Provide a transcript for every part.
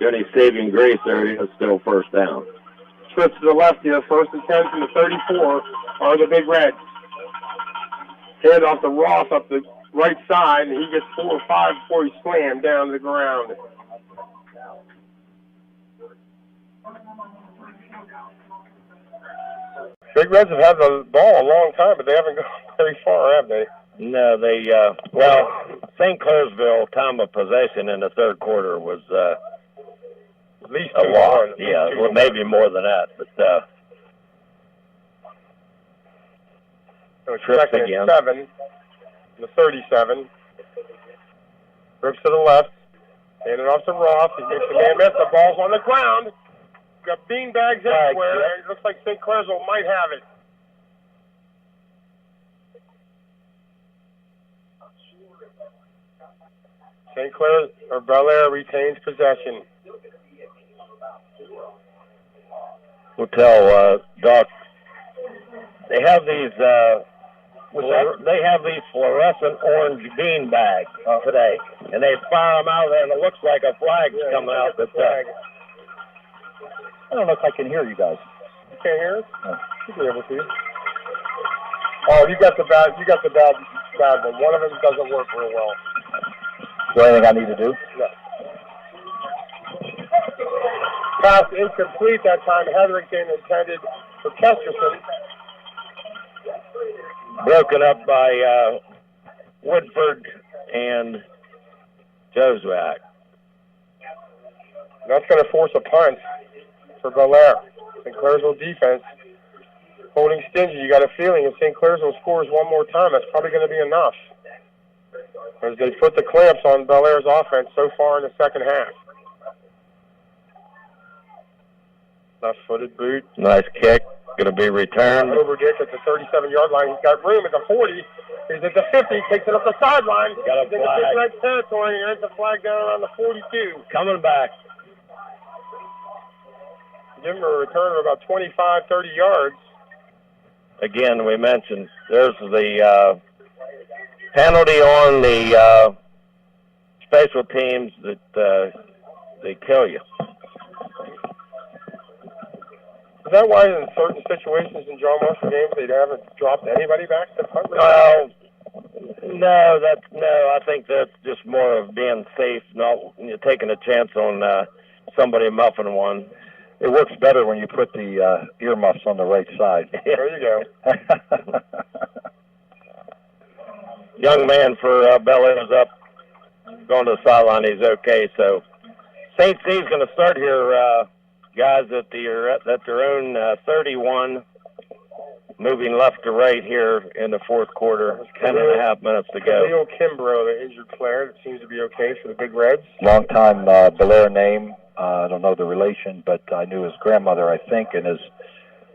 Any saving grace there is still first down. Trips to the left here, 1st and 10 from the 34 are the Big Reds. Hand off to Ross up the right side, and he gets 4 or 5 before he slammed down to the ground. Big Reds have had the ball a long time, but they haven't gone very far, have they? No, they, St. Clairsville time of possession in the third quarter was at least a lot. Yeah, well, maybe more than that, but so second and 7, the 37. Trips to the left, handing off to Ross. He makes the man miss. The ball's on the ground. Got beanbags everywhere. It looks like St. Clairsville might have it. St. Clair or Bel Air retains possession. We'll tell Doc. They have these. They have these fluorescent orange bean bags today, and they fire them out there, and it looks like a flag's coming out. But I don't know if I can hear you guys. You can't hear us? No. You'll be able to. Oh, you got the bad one. One of them doesn't work real well. Is there anything I need to do? No. Pass incomplete that time. Hetherington intended for Kesterson. Broken up by Woodford and Josvac. That's going to force a punt for Bel Air. St. Clairsville defense holding stingy. You got a feeling if St. Clairsville scores one more time, that's probably going to be enough, as they put the clamps on Bel Air's offense so far in the second half. Left-footed boot. Nice kick. Going to be returned. Overdick at the 37-yard line. He's got room at the 40. He's at the 50. Takes it up the sideline. Got a He's in the Big Red territory. And there's a flag down around the 42. Coming back. Give him a return of about 25, 30 yards. Again, we mentioned there's the penalty on the special teams that they kill you. Is that why in certain situations in John Marshall games they haven't dropped anybody back to punt? Well, no. I think that's just more of being safe, not taking a chance on somebody muffing one. It works better when you put the earmuffs on the right side. There you go. Young man for Bel Air is up, going to the sideline. He's okay. So St. C's going to start here. Guys at their own 31, moving left to right here in the fourth quarter. 10.5 minutes to go. Leo Kimbrough, the injured player, that seems to be okay for the Big Reds. Long time Bel Air name. I don't know the relation, but I knew his grandmother, I think, and I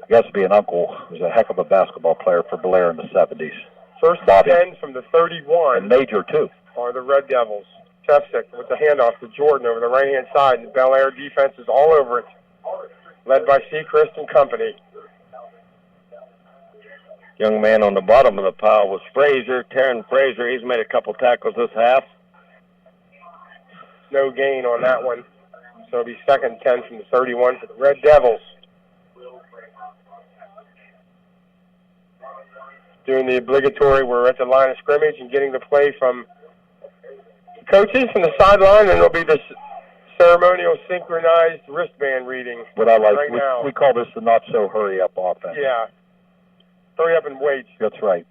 guess to be an uncle, was a heck of a basketball player for Bel Air in the 70s. First and 10 from the 31. And major, too. Are the Red Devils. Tefsik with the handoff to Jordan over the right-hand side. The Bel Air defense is all over it, led by Seacrest and company. Young man on the bottom of the pile was Frazier, Taryn Frazier. He's made a couple tackles this half. No gain on that one. So it'll be second and 10 from the 31 for the Red Devils. Doing the obligatory, we're at the line of scrimmage and getting the play from coaches from the sideline, and it'll be the ceremonial synchronized wristband reading. What I like, right now. We call this the not-so-hurry-up offense. Yeah. Hurry up and wait. That's right.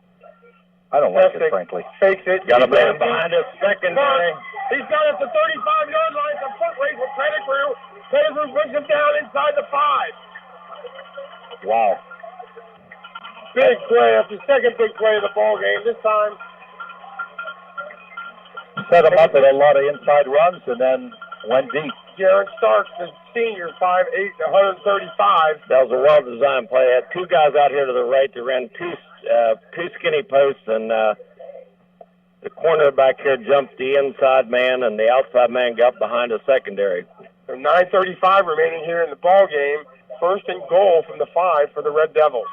I don't like it, frankly. Fakes it. Got a man behind us, secondary. He's got it at the 35-yard line. It's a foot race with Pettigrew. Pettigrew brings him down inside the 5. Wow. Big play. That's the second big play of the ball game. This time, set him up at a lot of inside runs and then went deep. Jaron Starks, the senior, 5'8", 135. That was a well-designed play. Had two guys out here to the right that ran two skinny posts, and the cornerback here jumped the inside man, and the outside man got behind the secondary. So 9:35 remaining here in the ball game. First and goal from the 5 for the Red Devils.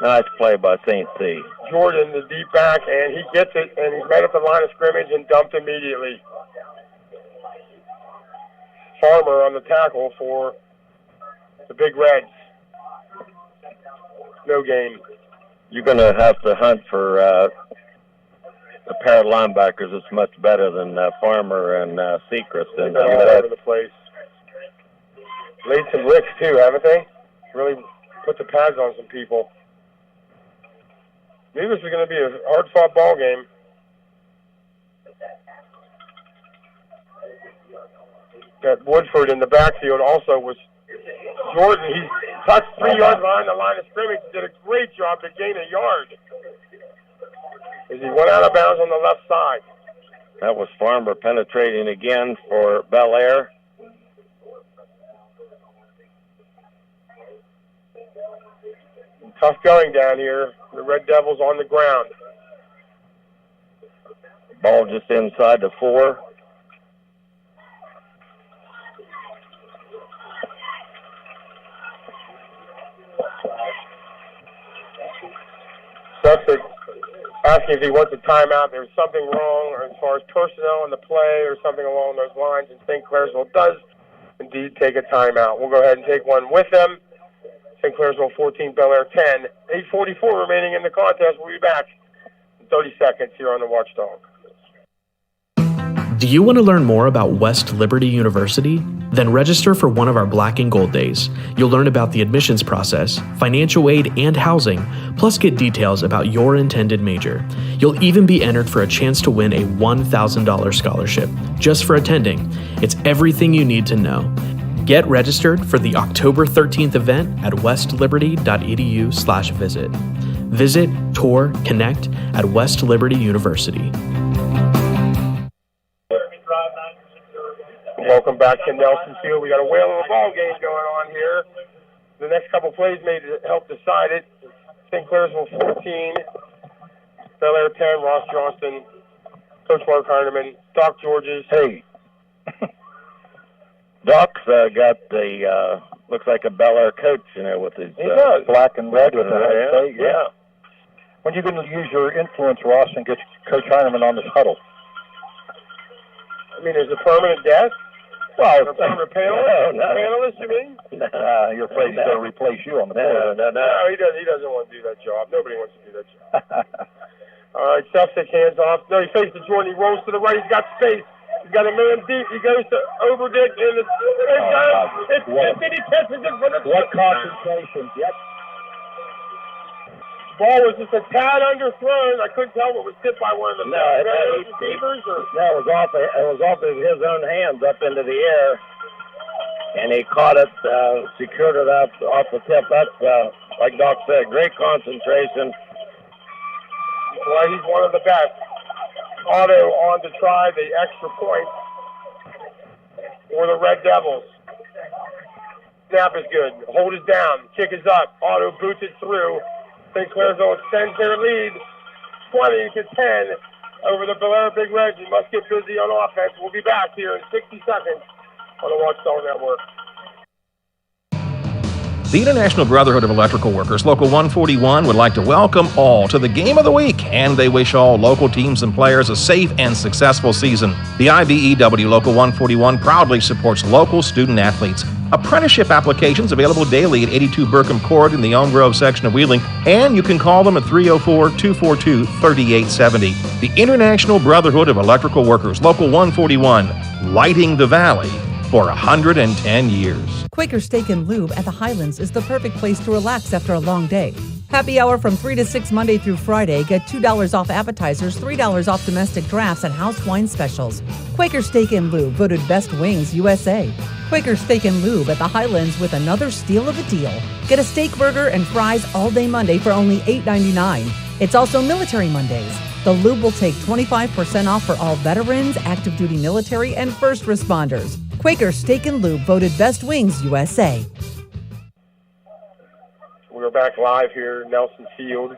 Nice play by St. C. Jordan, the deep back, and he gets it, and he's right at the line of scrimmage and dumped immediately. Farmer on the tackle for the Big Reds. No game. You're going to have to hunt for a pair of linebackers that's much better than Farmer and Sechrist. They've been all over the place. Laid some licks, too, haven't they? Really put the pads on some people. Knew this was going to be a hard-fought ball game. That Woodford in the backfield also was Jordan. He touched 3 yards behind the line of scrimmage. Did a great job to gain a yard as he went out of bounds on the left side. That was Farmer penetrating again for Bel Air. Tough going down here. The Red Devils on the ground. Ball just inside the 4. Suffolk asking if he wants a timeout. There's something wrong as far as personnel in the play or something along those lines, and St. Clairsville does indeed take a timeout. We'll go ahead and take one with them. St. Clairsville 14, Bel Air 10. 8:44 remaining in the contest. We'll be back in 30 seconds here on the Watchdog. Do you want to learn more about West Liberty University? Then register for one of our Black and Gold Days. You'll learn about the admissions process, financial aid, and housing, plus get details about your intended major. You'll even be entered for a chance to win a $1,000 scholarship just for attending. It's everything you need to know. Get registered for the October 13th event at westliberty.edu/visit. Visit, tour, connect at West Liberty University. Welcome back to Nelson Field. We got a whale of a ball game going on here. The next couple plays may help decide it. St. Clairsville 14, Bel Air 10, Ross Johnston, Coach Mark Heineman, Doc Georges. Hey. Doc's got the, looks like a Bel Air coach, with his black and red with the yeah. When you going to use your influence, Ross, and get Coach Heineman on this huddle? I mean, there's a permanent desk? Well, a permanent panelist? No. Panelist, you mean? You're afraid he's going to replace you on the floor. No, he doesn't want to do that job. Nobody wants to do that job. All right, Suffolk hands off. No, he faces Jordan. He rolls to the right. He's got space. He's got a man deep. He goes to Overdick, and it's tipped, and he catches it for the what concentration? Yep. Ball was just a tad underthrown. I couldn't tell if it was tipped by one of the receivers or. No, it was off of his own hands up into the air, and he caught it, secured it off the tip. That's like Doc said, great concentration. Well, he's one of the best. Otto on to try the extra point for the Red Devils. Snap is good. Hold is down. Kick is up. Otto boots it through. St. Clairsville extends their lead 20 to 10 over the Bel Air Big Reds. You must get busy on offense. We'll be back here in 60 seconds on the Watchdog Network. The International Brotherhood of Electrical Workers, Local 141, would like to welcome all to the Game of the Week, and they wish all local teams and players a safe and successful season. The IBEW Local 141 proudly supports local student athletes. Apprenticeship applications available daily at 82 Burkham Court in the Elm Grove section of Wheeling, and you can call them at 304-242-3870. The International Brotherhood of Electrical Workers, Local 141, lighting the valley for 110 years. Quaker Steak and Lube at the Highlands is the perfect place to relax after a long day. Happy hour from 3 to 6 Monday through Friday. Get $2 off appetizers, $3 off domestic drafts, and house wine specials. Quaker Steak and Lube, voted Best Wings USA. Quaker Steak and Lube at the Highlands with another steal of a deal. Get a steak burger and fries all day Monday for only $8.99. It's also Military Mondays. The Lube will take 25% off for all veterans, active duty military, and first responders. Quaker Steak and Lube, voted Best Wings USA. We're back live here at Nelson Field.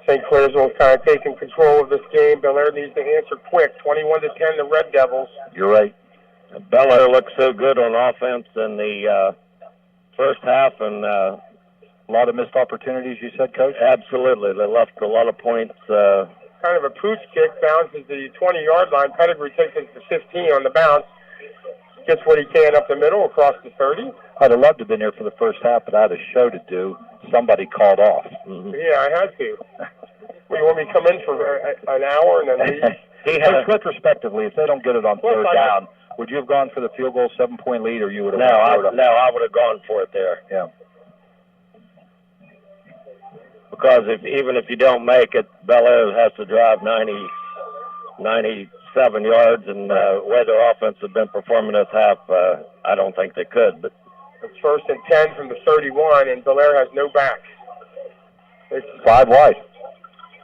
St. Clairsville is kind of taking control of this game. Bel Air needs to answer quick. 21 to 10, the Red Devils. You're right. Bel Air looked so good on offense in the first half, and a lot of missed opportunities, you said, Coach? Absolutely. They left a lot of points. Kind of a pooch kick, bounces the 20-yard line. Pettigrew takes it to 15 on the bounce. Gets what he can up the middle across the 30. I'd have loved to have been here for the first half, but I had a show to do. Somebody called off. Mm-hmm. Yeah, I had to. Well, you want me to come in for an hour and then leave? Coach, retrospectively, if they don't get it on third down, would you have gone for the field goal 7-point lead, or you would have? I would have gone for it there. Yeah. Because even if you don't make it, Bel Air has to drive 97 yards, and the way their offense has been performing this half, I don't think they could. But it's 1st and 10 from the 31, and Bel Air has no back. It's 5 wide.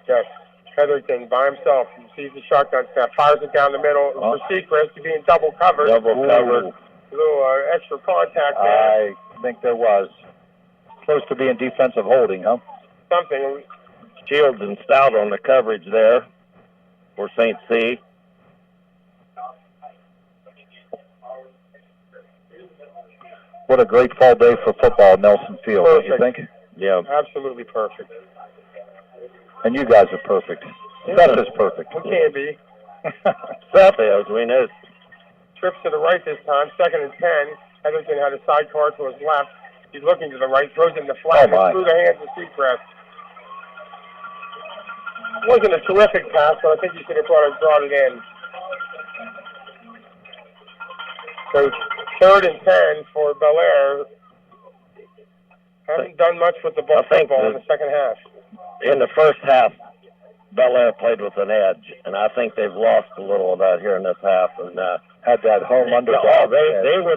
Yes. Hetherington by himself. You see the shotgun snap. Fires it down the middle. For Seacrest to being double covered. Double covered. A little extra contact there. I think there was. Close to being defensive holding, huh? Something. Shields and Stout on the coverage there for St. C. What a great fall day for football at Nelson Field, don't you think? Yeah. Absolutely perfect. And you guys are perfect. Seth is perfect. We can be. Seth is, we know. Trips to the right this time, 2nd and 10. Hetherington had a sidecar to his left. He's looking to the right, throws it in the flat, through the hands of Seacrest. It wasn't a terrific pass, but I think he should have brought it in. So 3rd and 10 for Bel Air. Haven't done much with the football in the second half. In the first half, Bel Air played with an edge, and I think they've lost a little of that here in this half. And had that home underdog. They were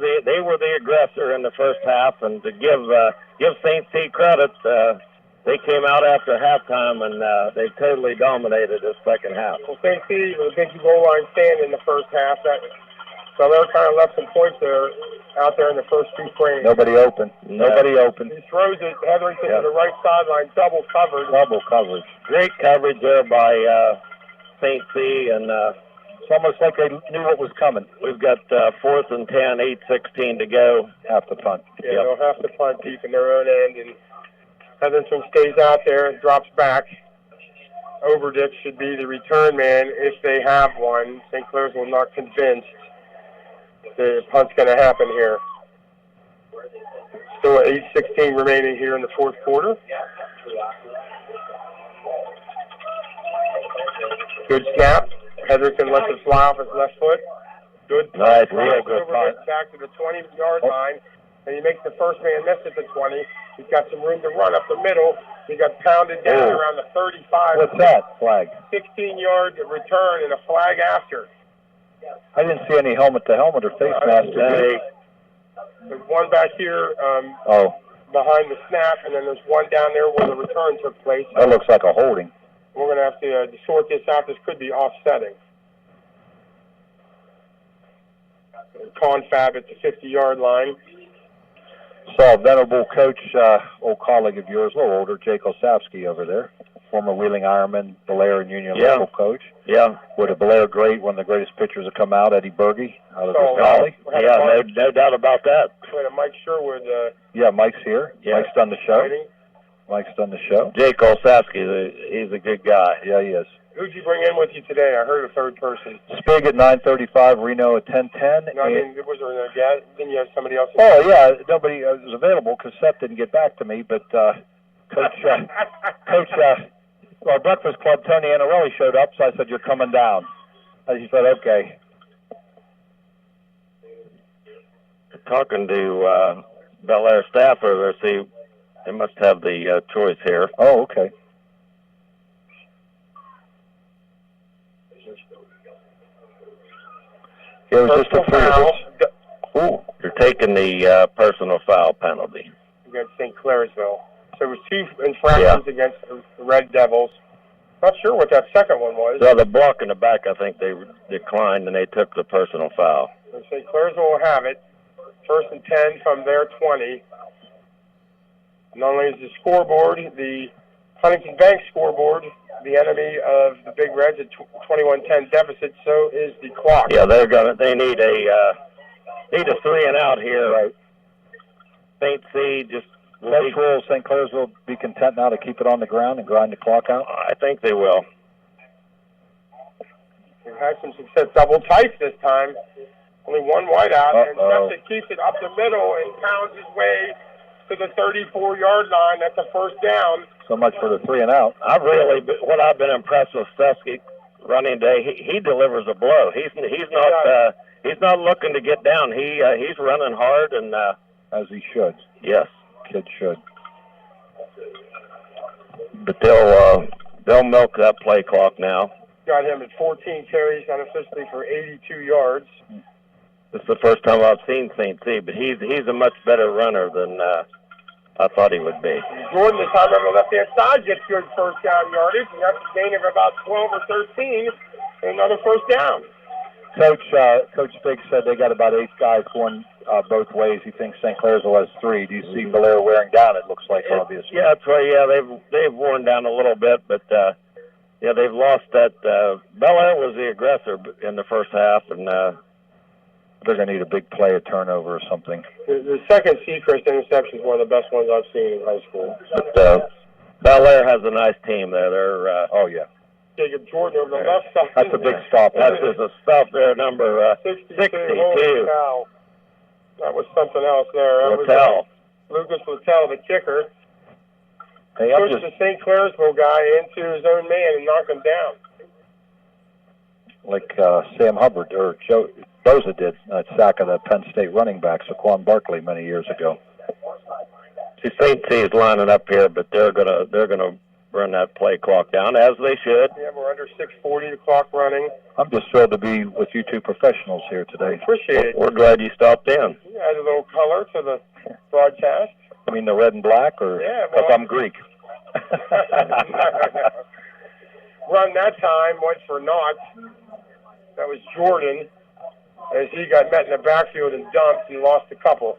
the aggressor in the first half, and to give St. C credit, they came out after halftime and they totally dominated this second half. Well, St. C was a big goal line stand in the first half. So they're kind of left some points there out there in the first 2 frames. Nobody open. Nobody open. He throws it, Hetherington to the right sideline, double covered. Double coverage. Great coverage there by St. C, and it's almost like they knew what was coming. We've got 4th and 10, 8:16 to go. Have to punt. Yeah, they'll have to punt deep in their own end, and Hetherington stays out there and drops back. Overdick should be the return man if they have one. St. Clair's will not convinced the punt's going to happen here. Still 8:16 remaining here in the fourth quarter. Good snap. Hetherington lets it fly off his left foot. Good punt. Nice, real good punt. Back to the 20-yard line, and he makes the first man miss at the 20. He's got some room to run up the middle. He got pounded down around the 35. What's that? Flag. 16-yard return and a flag after. I didn't see any helmet-to-helmet or face mask. There's one back here behind the snap, and then there's one down there where the return took place. That looks like a holding. We're going to have to sort this out. This could be offsetting. Confab at the 50-yard line. Saw a venerable coach, old colleague of yours, a little older, Jake Osavsky over there, former Wheeling Ironman, Bel Air and Union local coach. Yeah. With a Bel Air great, one of the greatest pitchers to come out, Eddie Berge, out of the Valley. Yeah, no doubt about that. We had Mike Sherwood. Mike's here. Yeah. Mike's done the show. Mike's done the show. Jake Olsavsky, he's a good guy. Yeah, he is. Who'd you bring in with you today? I heard a third person. Spig at 9:35, Reno at 10:10. No, I mean, was there a guy? Didn't you have somebody else? Oh, yeah, nobody was available because Seth didn't get back to me, but Coach, our Breakfast Club, Tony Anarelli, showed up, so I said, "You're coming down." And he said, "Okay." Talking to Bel Air staff over there, see, they must have the choice here. Oh, okay. It was just a foul. Ooh, you're taking the personal foul penalty against St. Clairsville. So it was 2 infractions against the Red Devils. Not sure what that second one was. So the block in the back, I think they declined and they took the personal foul. So St. Clairsville will have it. 1st and 10 from their 20. Not only is the scoreboard, the Huntington Bank scoreboard, the enemy of the Big Reds at 21-10 deficit, so is the clock. Yeah, they need a 3 and out here. Right. St. C just will St. Clairsville be content now to keep it on the ground and grind the clock out? I think they will. They've had some success. Double tights this time. Only one wideout, and Uh-oh. Septic keeps it up the middle and pounds his way to the 34-yard line. That's a first down. So much for the 3 and out. What I've been impressed with Stefsky running day, he delivers a blow. He's not looking to get down. He's running hard, and As he should. yes. Kid should. But they'll milk that play clock now. Got him at 14 carries unofficially for 82 yards. This is the first time I've seen St. C, but he's a much better runner than I thought he would be. Jordan, this time on the left-hand side, gets good first down yardage, and that's a gain of about 12 or 13, and another first down. Coach Biggs said they got about 8 guys going both ways. He thinks St. Clairsville has 3. Do you see Belair wearing down? It looks like, obviously. Yeah, that's right. Yeah, they've worn down a little bit, but they've lost that. Belair was the aggressor in the first half, and they're going to need a big play, a turnover or something. The second Seacrest interception is one of the best ones I've seen in high school. But Belair has a nice team there. They're oh yeah. Jacob Jordan over the left side. That's a big stop. That is a stop there, number 62. 62. Holy cow. That was something else there. That Littell. was Lucas Littell, the kicker. Hey, I'm Pushed just the St. Clairsville guy into his own man and knocked him down. like Sam Hubbard or Joe Boza did that sack of the Penn State running back Saquon Barkley many years ago. See, St. C is lining up here, but they're gonna run that play clock down as they should. Yeah, we're under 6:40. The clock running. I'm just thrilled to be with you two professionals here today. Appreciate it. We're glad you stopped in. Add a little color to the broadcast. I mean the red and black, or Yeah, because well- I'm Greek. Run that time went for naught. That was Jordan, as he got met in the backfield and dumped and lost a couple.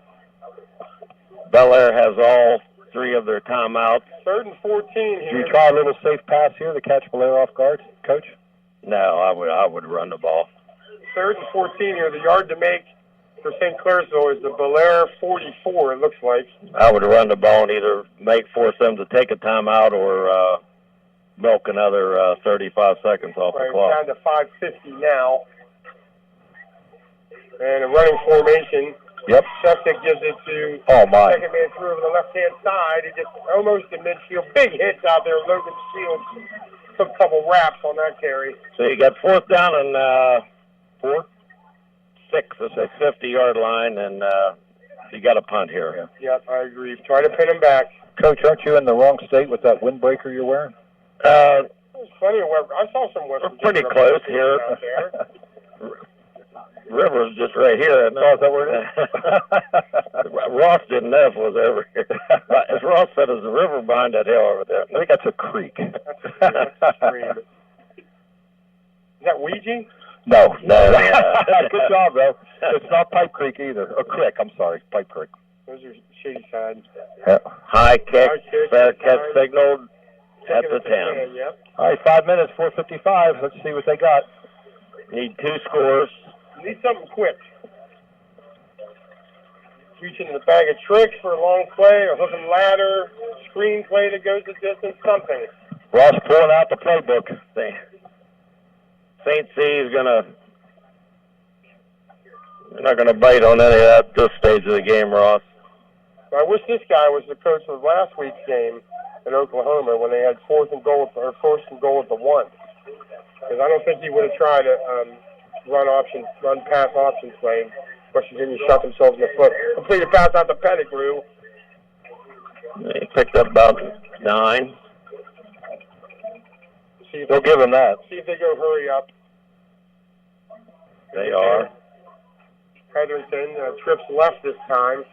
Belair has all 3 of their timeouts. 3rd and 14 Do here. you try a little safe pass here to catch Belair off guard, Coach? No, I would run the ball. 3rd and 14 here. The yard to make for St. Clairsville is the Belair 44, it looks like. I would run the ball and either force them to take a timeout or milk another 35 seconds off the Right, clock. down to 5:50 now. And a running formation. Yep. Septic gives it to Oh, my. second man through over the left-hand side. He gets almost to midfield. Big hits out there. Logan Shields took a couple wraps on that carry. So you got 4th down and 6 at the 50-yard line, and you got a punt here. Yep, I agree. Try to pin him back. Coach, aren't you in the wrong state with that windbreaker you're wearing? Uh, There's plenty of West. I saw some West. We're pretty close here. Out there. River's just right here. No, is that where it is? Ross didn't know if it was over here. As Ross said, there's a river behind that hill over there. I think that's a creek. That's a stream. Is that Ouija? No. Yeah. Good job, though. It's not Pipe Creek either. Or Creek, I'm sorry. Pipe Creek. Those are shady side. High kick, High kick, fair catch time. signaled at Taking the it to 10. Yep. All right, 5 minutes, 4:55. Let's see what they got. Need 2 scores. Need something quick. Reaching in the bag of tricks for a long play, a hook and ladder, screen play that goes the distance, something. Ross pulling out the playbook. St. C is they're not gonna bite on any of that at this stage of the game, Ross. I wish this guy was the coach of last week's game in Oklahoma when they had 1st and goal at the 1. Because I don't think he would have tried a run pass option play. West Virginia shot themselves in the foot. Completed pass out to Pettigrew. He picked up about 9. See if They'll give him that. See if they go hurry up. They are. Hetherington trips left this time.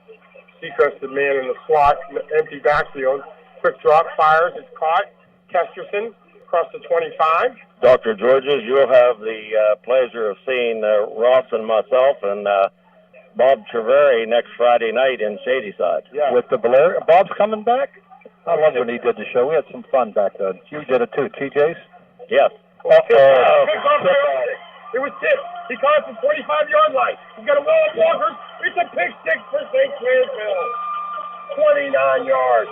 Seacrest, the man in the slot, empty backfield. Quick drop, fires, it's caught. Kesterson across the 25. Dr. Georges, you'll have the pleasure of seeing Ross and myself and Bob Treveri next Friday night in Shadyside. Yeah. With the Belair. Bob's coming back? I love when he did the show. We had some fun back then. You did it too, TJ's? Yes. Pick off there. It was tipped. He caught it from 45-yard line. He's got a wall of walkers. It's a pick six for St. Clairsville. 29 yards.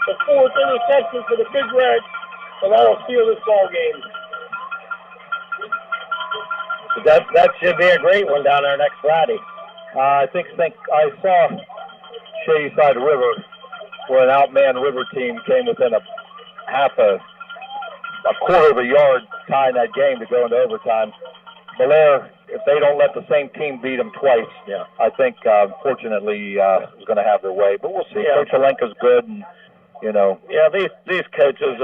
The 4th interception for the Big Reds, and that'll seal this ball game. That should be a great one down there next Friday. I think I saw Shady Side River, where an outman River team came within a quarter of a yard tying that game to go into overtime. Belair, if they don't let the same team beat them twice, I think, fortunately, is going to have their way. But we'll see. Yeah. Coach Alenka's good, and, you know. Yeah, these coaches,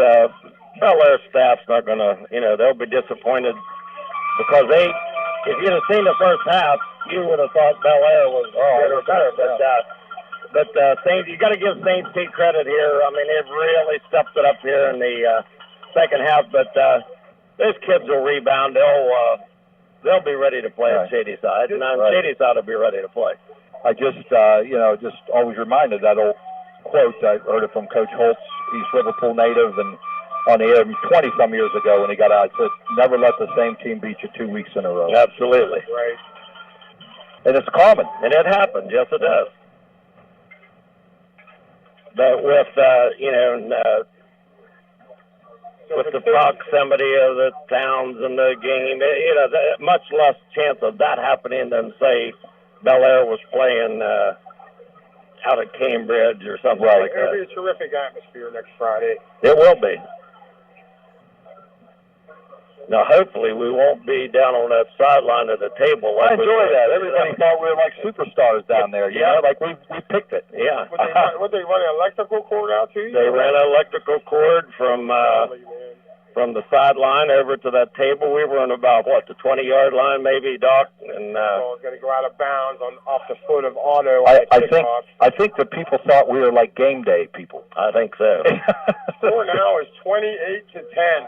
Belair staff's not going to, they'll be disappointed because if you'd have seen the first half, you would have thought Belair was better. But Saints, you got to give Saints Pete credit here. I mean, they've really stepped it up here in the second half. But those kids will rebound. They'll be ready to play at Shady Side, and Shady Side will be ready to play. I just always reminded that old quote. I heard it from Coach Holtz, East Liverpool native, and on the air 20-some years ago when he got out, he said, never let the same team beat you 2 weeks in a row. Absolutely. Right. And it's common. And it happens. Yes, it does. But with, with the proximity of the towns and the game, much less chance of that happening than, say, Belair was playing out at Cambridge or something like that. It'll be a terrific atmosphere next Friday. It will be. Now, hopefully, we won't be down on that sideline of the table. I enjoy that. Everybody thought we were like superstars down there. You know, like we picked it. Yeah. Would they run an electrical cord out to you? They ran an electrical cord from the sideline over to that table. We were on about, the 20-yard line maybe, Doc? And it's going to go out of bounds off the foot of Otto. I think the people thought we were like game day people. I think so. Score now is 28-10.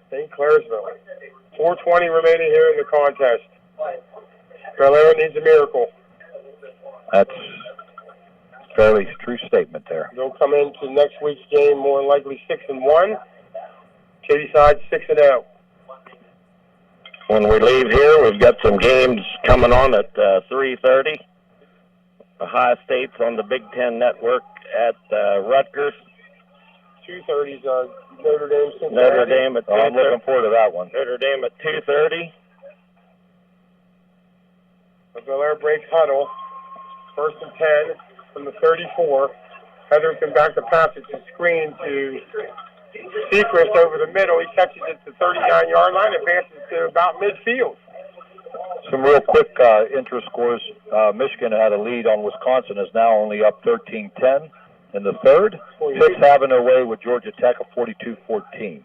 St. Clairsville. 4:20 remaining here in the contest. Belair needs a miracle. That's a fairly true statement there. They'll come into next week's game more than likely 6-1. Shady Side 6-0. When we leave here, we've got some games coming on at 3:30. Ohio State's on the Big Ten Network at Rutgers. 2:30's Notre Dame. Notre Dame at 2:30. I'm looking forward to that one. Notre Dame at 2:30. The Belair breaks huddle. 1st and 10 from the 34. Heatherton back to pass. It's a screen to Sechrist over the middle. He catches it to the 39-yard line, advances to about midfield. Some real quick inter-scores. Michigan had a lead on Wisconsin, is now only up 13-10 in the third. Pitt's having their way with Georgia Tech at 42-14.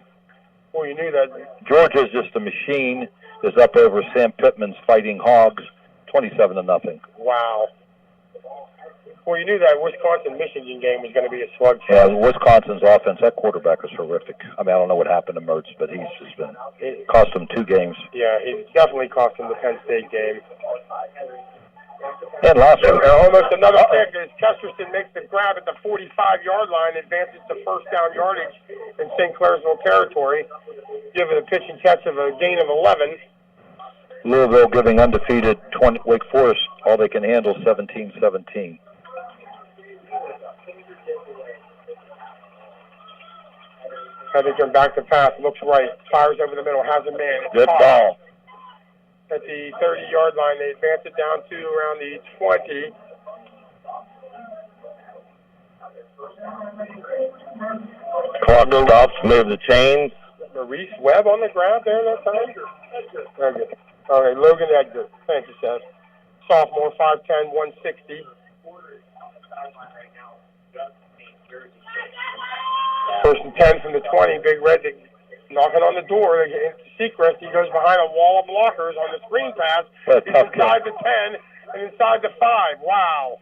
Well, you knew that. Georgia's just a machine, is up over Sam Pittman's Fighting Hogs, 27-0. Wow. Well, you knew that Wisconsin-Michigan game was going to be a slugfest. Yeah, Wisconsin's offense, that quarterback is horrific. I mean, I don't know what happened to Mertz, but he's just been cost him 2 games. Yeah, it definitely cost him the Penn State game. And last week. Almost another pick as Kesterson makes the grab at the 45-yard line, advances to first down yardage in St. Clairsville territory, giving a pitch and catch of a gain of 11. Louisville giving undefeated Wake Forest all they can handle, 17-17. Heatherton back to pass, looks right, fires over the middle, has a man. Good ball. At the 30-yard line, they advance it down to around the 20. Clock stops, move the chains. Maurice Webb on the grab there that time? Very good. All right, Logan Edgar. Thank you, Seth. Sophomore, 5'10", 160. First and 10 from the 20. Big Red knocking on the door. Sechrist, he goes behind a wall of blockers on the screen pass. He's inside the 10 and inside the 5. Wow.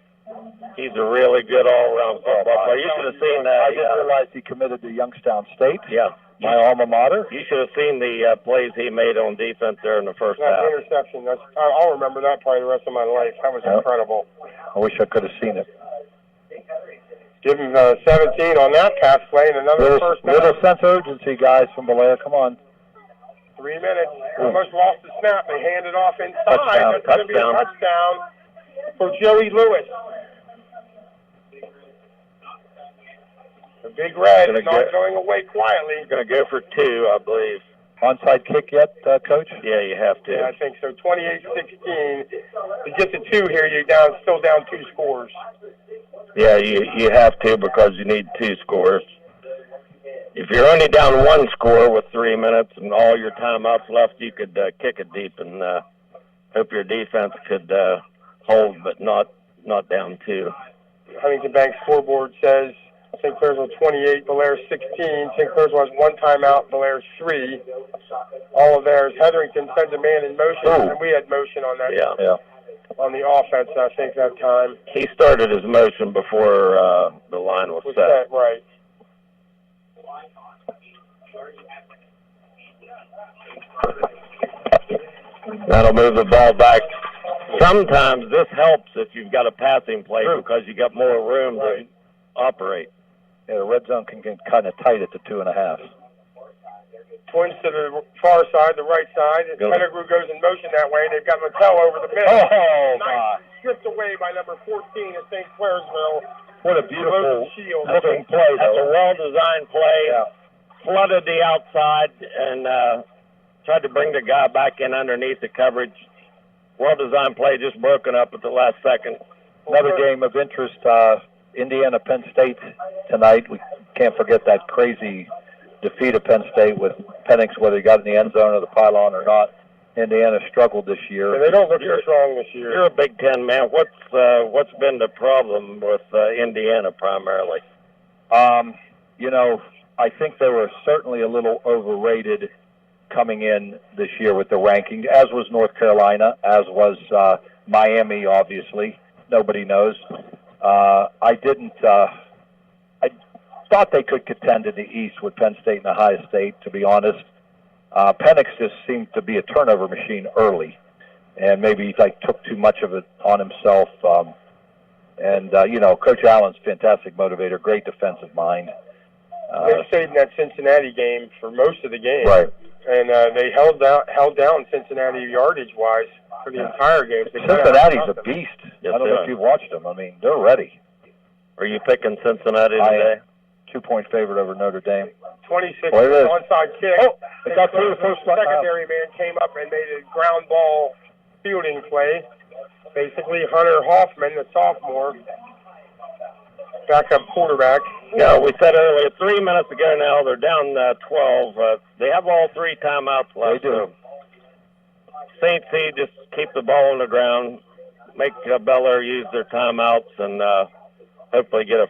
He's a really good all-around football player. You should have seen that. I didn't realize he committed to Youngstown State. Yeah. My alma mater. You should have seen the plays he made on defense there in the first half. That interception, I'll remember that probably the rest of my life. That was incredible. I wish I could have seen it. Give him 17 on that pass play and another first down. Little sense of urgency, guys, from Belair. Come on. 3 minutes. Almost lost the snap. They hand it off inside. That's going to be a touchdown for Joey Lewis. The Big Red not going away quietly. He's going to go for 2, I believe. Onside kick yet, Coach? Yeah, you have to. Yeah, I think so. 28-16. To get to 2 here, you're still down 2 scores. Yeah, you have to because you need 2 scores. If you're only down 1 score with 3 minutes and all your timeouts left, you could kick it deep and hope your defense could hold, but not down 2. Huntington Bank scoreboard says St. Clairsville 28, Belair 16. St. Clairsville has 1 timeout, Belair 3. All of theirs. Hetherington sends a man in motion, and we had motion on that. Yeah. On the offense, I think, that time. He started his motion before the line was set. Right. That'll move the ball back. Sometimes this helps if you've got a passing play because you got more room to operate. Yeah, the red zone can get kind of tight at the 2.5. Twins to the far side, the right side. Pettigrew goes in motion that way. They've got Mattel over the middle. Oh, nice. Stripped away by number 14 at St. Clairsville. What a beautiful looking play, though. That's a well-designed play. Yeah. Flooded the outside and tried to bring the guy back in underneath the coverage. Well-designed play, just broken up at the last second. Another game of interest, Indiana, Penn State tonight. We can't forget that crazy defeat of Penn State with Penix, whether he got in the end zone or the pylon or not. Indiana struggled this year. And they don't look so strong this year. You're a Big Ten man. What's been the problem with Indiana primarily? I think they were certainly a little overrated coming in this year with the ranking, as was North Carolina, as was Miami, obviously. Nobody knows. I thought they could contend in the East with Penn State and Ohio State, to be honest. Penix just seemed to be a turnover machine early, and maybe he took too much of it on himself. Coach Allen's fantastic motivator, great defensive mind. They stayed in that Cincinnati game for most of the game, right? And they held down Cincinnati yardage-wise for the entire game. Cincinnati's a beast. Yes, I don't know if you've watched them. I mean, they're ready. Are you picking Cincinnati today? 2-point favorite over Notre Dame. 26 onside kick. Oh, it got through the first one. Secondary man came up and made a ground ball fielding play. Basically, Hunter Hoffman, the sophomore, backup quarterback. Yeah, we said earlier, 3 minutes ago now, they're down 12. They have all 3 timeouts left. They do. St. C just keep the ball on the ground, make Bel Air use their timeouts, and hopefully get a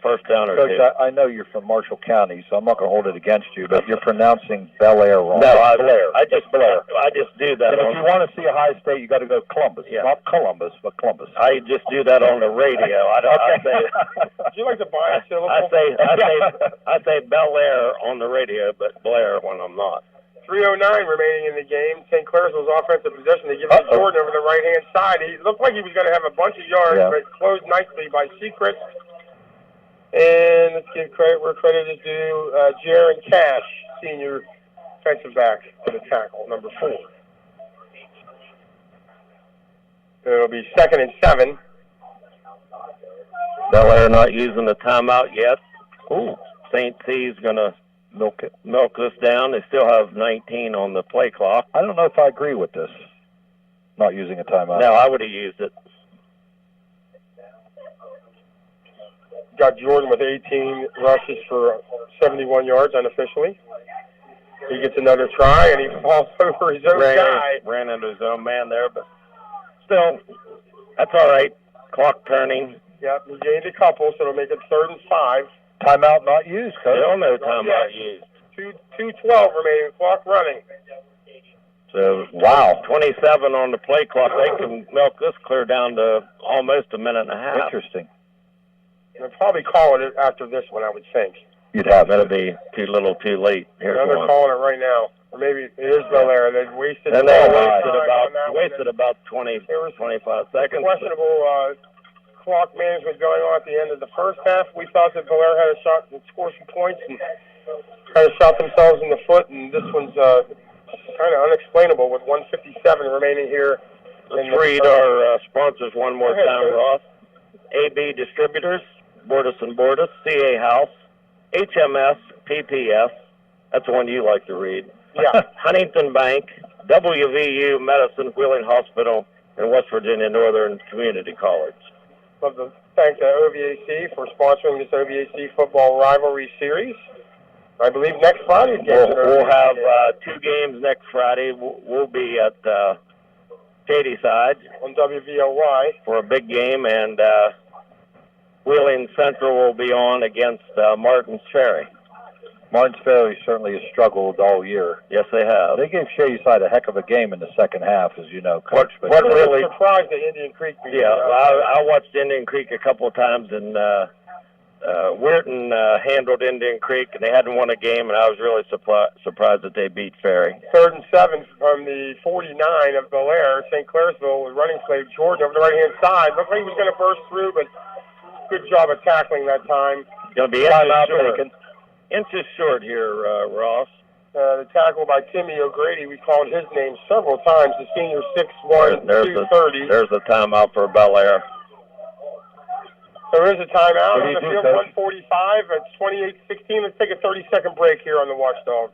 first down or Coach, 2. I know you're from Marshall County, so I'm not going to hold it against you, but you're pronouncing Bel Air wrong. No, Blair. I just do that. And if you want to see Ohio State, you got to go Columbus. Yeah. Not Columbus, but Columbus. I just do that on the radio. I say Would you like to buy a syllable? I say Bel Air on the radio, but Blair when I'm not. 3:09 remaining in the game. St. Clairsville's offensive possession. They give it to Jordan over the right-hand side. He looked like he was going to have a bunch of yards, but closed nicely by Secret. And let's give credit where credit is due. Jaron Cash, senior defensive back for the tackle, number 4. It'll be 2nd and 7. Bel Air not using the timeout yet. Ooh, St. C's going to milk this down. They still have 19 on the play clock. I don't know if I agree with this, not using a timeout. No, I would have used it. Got Jordan with 18 rushes for 71 yards unofficially. He gets another try, and he falls over his own guy. Ran into his own man there, but still, that's all right. Clock turning. Yep, he gained a couple, so it'll make it 3rd and 5. Timeout not used, Coach. Still no timeout used. 2:12 remaining, clock running. So, wow, 27 on the play clock. They can milk this clear down to almost a minute and a half. Interesting. They'll probably call it after this one, I would think. You'd have That'll be too little too late. Here's they're one. calling it right now. Or maybe it is Bel Air. They wasted And they wasted about 20, 25 seconds. Questionable clock management going on at the end of the first half. We thought that Bel Air had a shot to score some points and kind of shot themselves in the foot, and this one's kind of unexplainable with 1:57 remaining here. Let's read our sponsors one more time, Ross. AB Distributors, Bordas & Bordas, CA House, HMS, PPS, that's the one you like to read, Huntington Bank, WVU, Medicine, Wheeling Hospital, and West Virginia Northern Community College. Love to thank the OVAC for sponsoring this OVAC football rivalry series. I believe next Friday's game. We'll have 2 games next Friday. We'll be at Shadyside on WVLY for a big game, and Wheeling Central will be on against Martin's Ferry. Martin's Ferry certainly has struggled all year. Yes, they have. They gave Shadyside a heck of a game in the second half, as you know, Coach. What really surprised at Indian Creek? I watched Indian Creek a couple of times, and Weirton handled Indian Creek, and they hadn't won a game, and I was really surprised that they beat Ferry. 3rd and 7 from the 49 of Bel Air. St. Clairsville with running slave George over the right-hand side. Looked like he was going to burst through, but good job of tackling that time. Going to be inches short here, Ross. The tackle by Timmy O'Grady. We called his name several times. The senior 6'1", 230. There's a timeout for Bel Air. There is a timeout on the field, 1:45. It's 28-16. Let's take a 30-second break here on the Watchdog.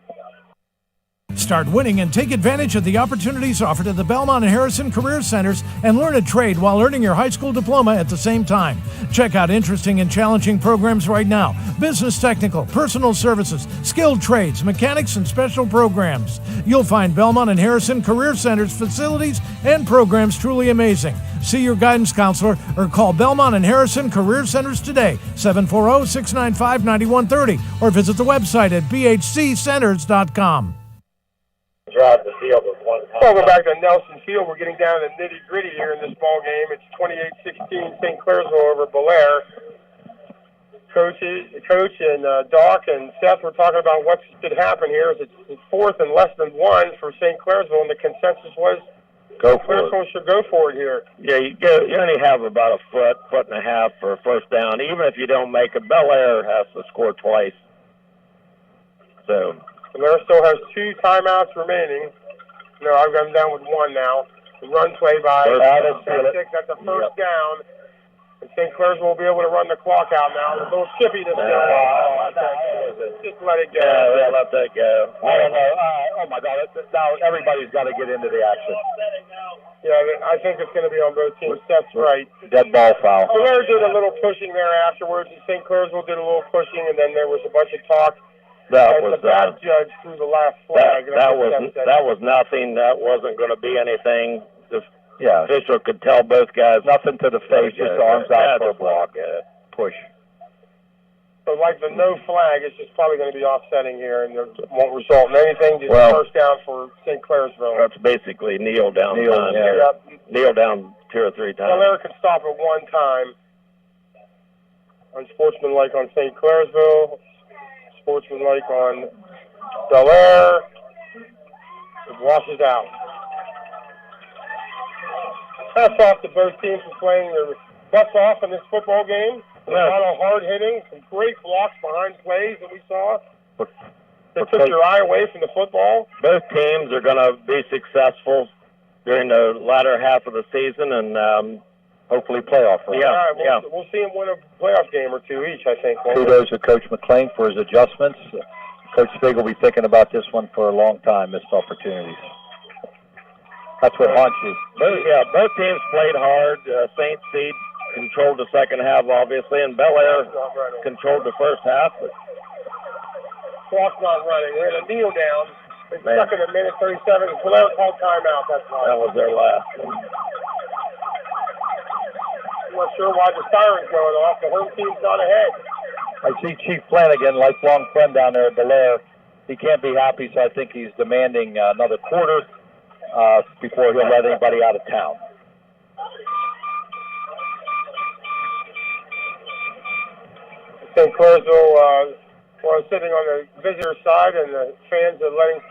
Start winning and take advantage of the opportunities offered at the Belmont and Harrison Career Centers and learn a trade while earning your high school diploma at the same time. Check out interesting and challenging programs right now. Business technical, personal services, skilled trades, mechanics, and special programs. You'll find Belmont and Harrison Career Centers facilities and programs truly amazing. See your guidance counselor or call Belmont and Harrison Career Centers today, 740-695-9130, or visit the website at bhccenters.com. Drive the field with one time. We'll go back to Nelson Field. We're getting down to the nitty-gritty here in this ball game. It's 28-16 St. Clairsville over Bel Air. Coach and Doc and Seth were talking about what should happen here. It's 4th and less than 1 for St. Clairsville, and the consensus was Clairsville should go for it here. Yeah, you only have about a foot and a half for a first down. Even if you don't make it, Bel Air has to score twice. So Bel still has 2 timeouts remaining. No, I've got them down with 1 now. The run play by Six. That's a first down. And St. Clairsville will be able to run the clock out now. A little chippy this guy. Just let it go. Yeah, let that go. I don't know. Oh, my God. Now everybody's got to get into the action. Yeah, I think it's going to be on both teams. That's right. Dead ball foul. Blair did a little pushing there afterwards, and St. Clairsville did a little pushing, and then there was a bunch of talk. That was the back judge threw the last flag. That was nothing. That wasn't going to be anything. The official could tell both guys. Nothing to the face, just arms out for a block. Push. So, like the no flag, it's just probably going to be offsetting here, and it won't result in anything. Just first down for St. Clairsville. That's basically kneel down time. Kneel down 2 or 3 times. Well, Eric can stop at 1 time. Unsportsmanlike on St. Clairsville. Sportsmanlike on Bel Air. It washes out. Hats off to both teams for playing their butts off in this football game. A lot of hard hitting, some great blocks behind plays that we saw. That took your eye away from the football. Both teams are going to be successful during the latter half of the season, and hopefully playoff. We'll see him win a playoff game or 2 each, I think. Kudos to Coach McLean for his adjustments. Coach Spig will be thinking about this one for a long time, missed opportunities. That's what haunts you. Both teams played hard. St. Seed controlled the second half, obviously, and Bel Air controlled the first half. But clock's not running. We're in a kneel down. They stuck in a minute 37. Bel Air called timeout. That's why. That was their last. I'm not sure why the siren's going off. The home team's not ahead. I see Chief Flanagan, lifelong friend down there at Bel Air. He can't be happy, so I think he's demanding another quarter before he'll let anybody out of town. St. Clairsville was sitting on the visitor side, and the fans are letting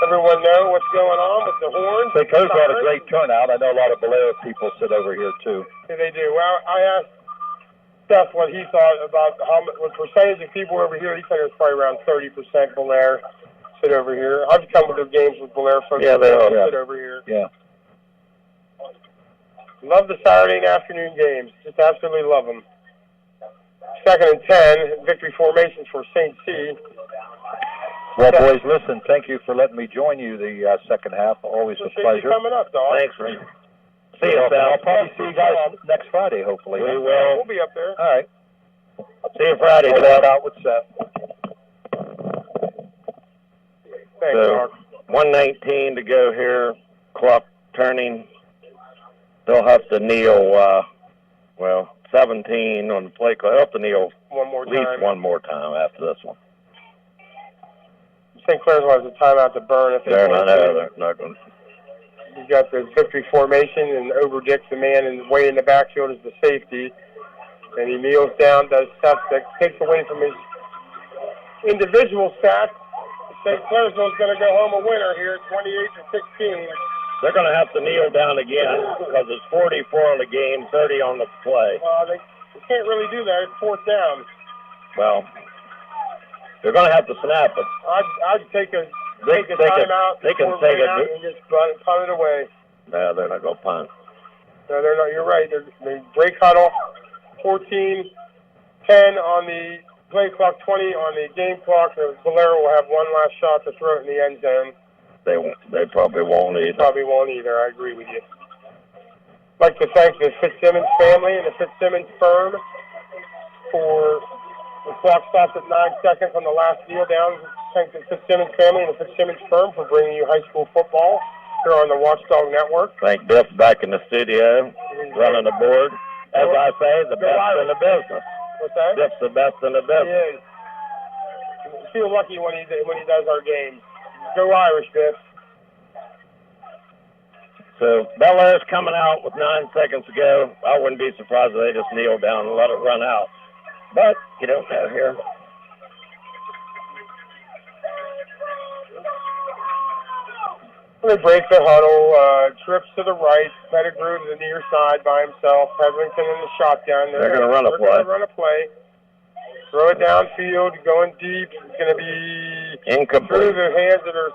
everyone know what's going on with the horns. St. Clairsville had a great turnout. I know a lot of Bel Air people sit over here, too. Yeah, they do. Well, I asked Seth what he thought about what percentage of people over here. He said it was probably around 30% Bel Air sit over here. I've come to the games with Bel Air folks. Yeah, they all sit over here. Yeah. Love the Saturday afternoon games. Just absolutely love them. 2nd and 10, victory formations for St. C. Well, boys, listen, thank you for letting me join you the second half. Always a Appreciate pleasure. you coming up, dog. Thanks, Rick. See you, Sal. I'll probably see you guys next Friday, hopefully. We will. We'll be up there. All right. See you Friday, We'll Sal. walk out with Seth. Thanks, So, Mark. 1:19 to go here. Clock turning. They'll have to kneel, 17 on the play clock. They'll have to kneel One more at least time. one more time after this one. St. Clair's has a timeout to burn if they They're want not, to. they're not going to. He's got the victory formation, and Overdick's the man, and way in the backfield is the safety. And he kneels down, does steps that takes away from his individual stats. St. Clairsville's going to go home a winner here, 28-16. They're going to have to kneel down again because it's 44 on the game, 30 on the play. Well, they can't really do that. It's fourth down. Well, they're going to have to snap it. I'd take a They can timeout. take before it. out and just punt it away. No, they're not going to punt. No, they're not. You're right. They break huddle. 14-10 on the play clock, 20 on the game clock. Valero will have one last shot to throw it in the end zone. They probably won't either. Probably won't either. I agree with you. I'd like to thank the Fitzsimmons family and the Fitzsimmons firm for the clock stops at 9 seconds on the last kneel down. Thank the Fitzsimmons family and the Fitzsimmons firm for bringing you high school football here on the Watchdog Network. Thank Biff back in the studio, running the board. As I say, the best in the business. What's that? Biff's the best in the He business. is. I feel lucky when he does our games. Go Irish, Biff. So Bel Air's coming out with 9 seconds to go. I wouldn't be surprised if they just kneel down and let it run out. But you don't know here. They break the huddle, trips to the right, Pettigrew to the near side by himself, Hetherington in the shotgun. They're going to run a play. They're going to run a play. Throw it downfield, going deep. It's going to be Incomplete. through the hands of their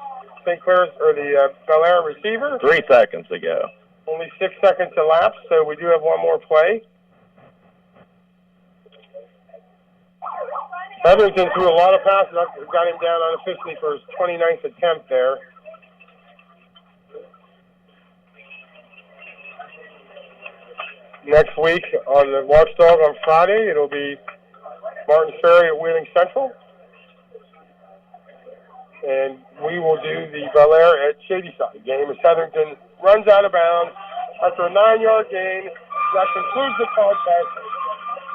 St. Clair's or the Bel Air receiver. 3 seconds to go. Only 6 seconds elapsed, so we do have one more play. Hetherington threw a lot of passes. I got him down unofficially for his 29th attempt there. Next week on the Watchdog on Friday, it'll be Martin Ferry at Wheeling Central. And we will do the Bel Air at Shadyside game as Hetherington runs out of bounds after a 9-yard gain. That concludes the contest.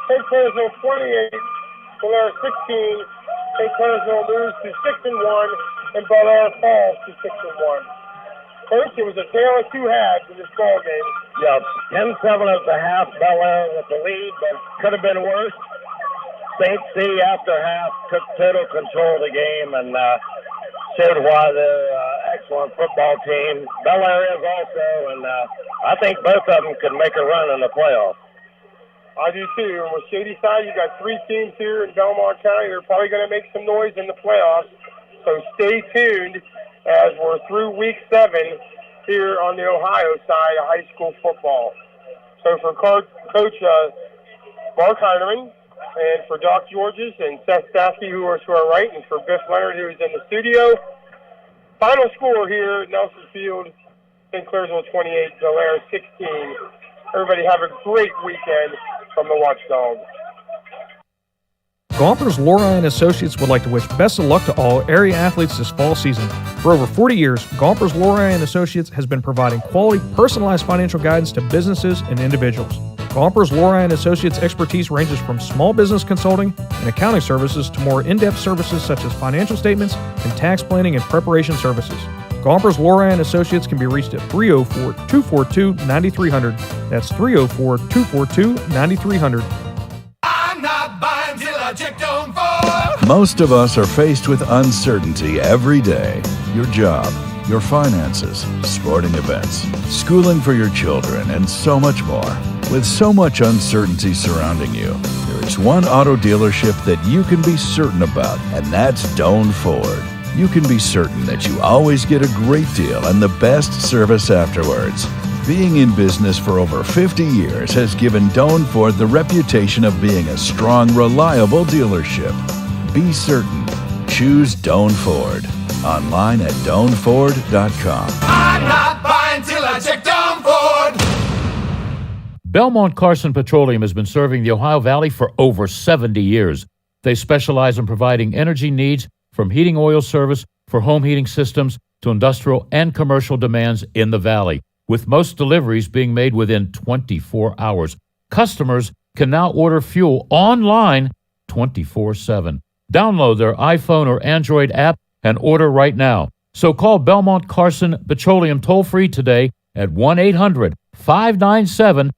St. Clairsville 28, Bel Air 16. St. Clairsville moves to 6-1, and Bel Air falls to 6-1. Coach, it was a tale of two halves in this ball game. Yeah, 10-7 at the half. Bel Air with the lead, but could have been worse. St. C after half took total control of the game and showed why they're excellent football team. Bel Air is also, and I think both of them could make a run in the playoffs. I do too. And with Shadyside, you got 3 teams here in Belmont County. They're probably going to make some noise in the playoffs. So stay tuned as we're through week 7 here on the Ohio side of high school football. So for Coach Mark Heineman, and for Doc Georges and Seth Staffy, who are to our right, and for Biff Leonard, who is in the studio. Final score here at Nelson Field, St. Clairsville 28, Bel Air 16. Everybody have a great weekend from the Watchdog. Gompers Lori and Associates would like to wish best of luck to all area athletes this fall season. For over 40 years, Gompers Lori and Associates has been providing quality, personalized financial guidance to businesses and individuals. Gompers Lori and Associates expertise ranges from small business consulting and accounting services to more in-depth services such as financial statements and tax planning and preparation services. Gompers Lori and Associates can be reached at 304-242-9300. That's 304-242-9300. Most of us are faced with uncertainty every day. Your job, your finances, sporting events, schooling for your children, and so much more. With so much uncertainty surrounding you, there is one auto dealership that you can be certain about, and that's Doan Ford. You can be certain that you always get a great deal and the best service afterwards. Being in business for over 50 years has given Doan Ford the reputation of being a strong, reliable dealership. Be certain. choose Doan Ford. Online at DoanFord.com. I'm not buying till I check Doan Ford. Belmont Carson Petroleum has been serving the Ohio Valley for over 70 years. They specialize in providing energy needs from heating oil service for home heating systems to industrial and commercial demands in the valley, with most deliveries being made within 24 hours. Customers can now order fuel online 24/7. Download their iPhone or Android app and order right now. So call Belmont Carson Petroleum toll-free today at 1-800-597-7